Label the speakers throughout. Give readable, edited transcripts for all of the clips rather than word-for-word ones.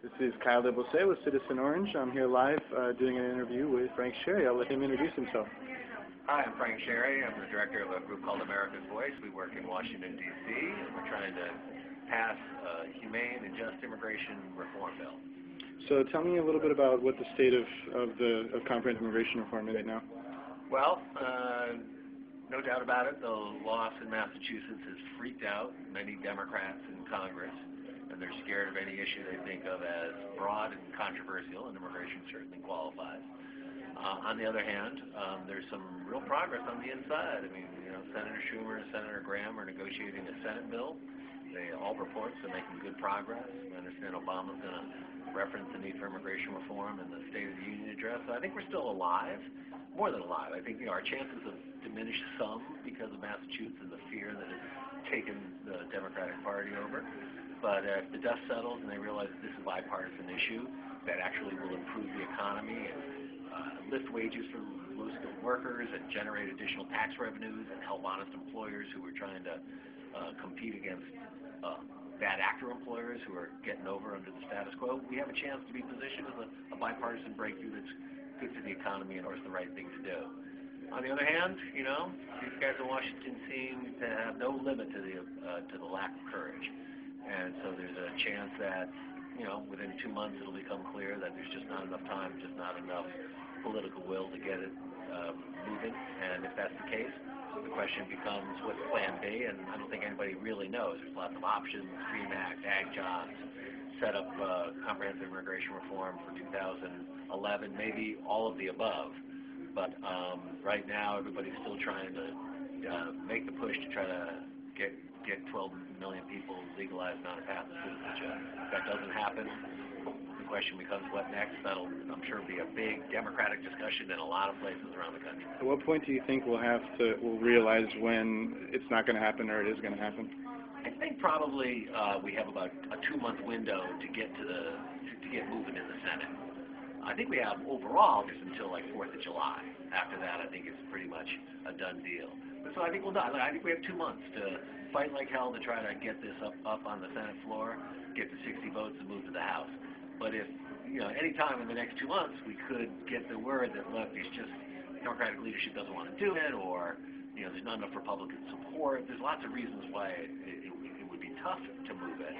Speaker 1: This is Kyle DeBose with Citizen Orange. I'm here live doing an interview with Frank Sharry. I'll let him introduce himself.
Speaker 2: Hi, I'm Frank Sharry. I'm the director of a group called America's Voice. We work in Washington, D.C., and we're trying to pass a humane and just immigration reform bill.
Speaker 1: So tell me a little bit about what the state of comprehensive immigration reform is right now.
Speaker 2: Well, no doubt about it, the loss in Massachusetts has freaked out many Democrats in Congress, and they're scared of any issue they think of as broad and controversial, and immigration certainly qualifies. On the other hand, there's some real progress on the inside. I mean, Senator Schumer and Senator Graham are negotiating a Senate bill. All reports are making good progress. I understand Obama's going to reference the need for immigration reform in the State of the Union address. So I think we're still alive, more than alive. I think our chances have diminished some because of Massachusetts and the fear that has taken the Democratic Party over. But if the dust settles and they realize that this is a bipartisan issue that actually will improve the economy and lift wages for low-skilled workers and generate additional tax revenues and help honest employers who are trying to compete against bad actor employers who are getting over under the status quo, we have a chance to be positioned as a bipartisan breakthrough that's good for the economy and is the right thing to do. On the other hand, these guys in Washington seem to have no limit to the lack of courage. And so there's a chance that, within 2 months it'll become clear that there's just not enough time, just not enough political will to get it moving. And if that's the case, the question becomes, what's plan B? And I don't think anybody really knows. There's lots of options: DREAM Act, ag jobs, set up comprehensive immigration reform for 2011, maybe all of the above. But right now, everybody's still trying to make the push to try to get 12 million people legalized on a path to citizenship. If that doesn't happen, the question becomes, what next? That'll, I'm sure, be a big Democratic discussion in a lot of places around the country.
Speaker 1: At what point do you think we'll realize when it's not going to happen or it is going to happen?
Speaker 2: I think probably we have about a 2-month window to get get moving in the Senate. I think we have overall just until like 4th of July. After that, I think it's pretty much a done deal. So I think we'll done. I think we have 2 months to fight like hell to try to get this up on the Senate floor, get the 60 votes, and move to the House. But if any time in the next 2 months we could get the word that, look, it's just Democratic leadership doesn't want to do it, or there's not enough Republican support. There's lots of reasons why it would be tough to move it.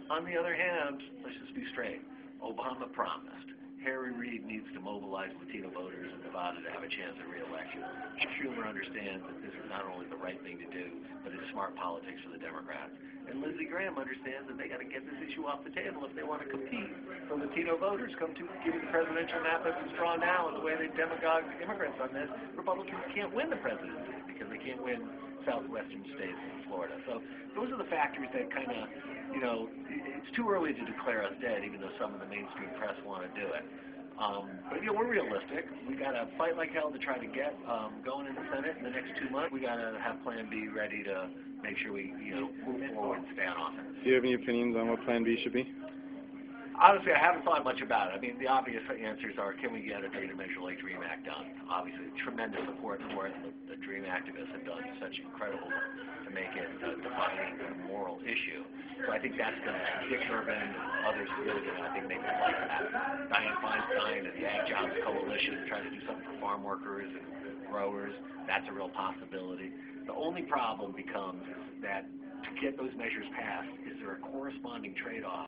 Speaker 2: On the other hand, let's just be straight. Obama promised. Harry Reid needs to mobilize Latino voters in Nevada to have a chance at re-election. Schumer understands that this is not only the right thing to do, but it's smart politics for the Democrats. And Lindsey Graham understands that they got to get this issue off the table if they want to compete for Latino voters. Given the presidential map that's drawn now and the way they demagogue immigrants on this, Republicans can't win the presidency because they can't win southwestern states and Florida. So those are the factors that kind of, it's too early to declare us dead, even though some of the mainstream press want to do it. But we're realistic. We got to fight like hell to try to get going in the Senate in the next 2 months. We got to have Plan B ready to make sure we move forward and stay on offense.
Speaker 1: Do you have any opinions on what Plan B should be?
Speaker 2: Honestly, I haven't thought much about it. I mean, the obvious answers are, can we get a data measure-like DREAM Act done? Obviously, tremendous support for it. The DREAM activists have done such incredible work to make it a defining moral issue. So I think that's going to, Dick Durbin and others really going to, I think, make it like that. Dianne Feinstein and the Ag Jobs Coalition trying to do something for farm workers and growers. That's a real possibility. The only problem becomes that to get those measures passed, is there a corresponding trade-off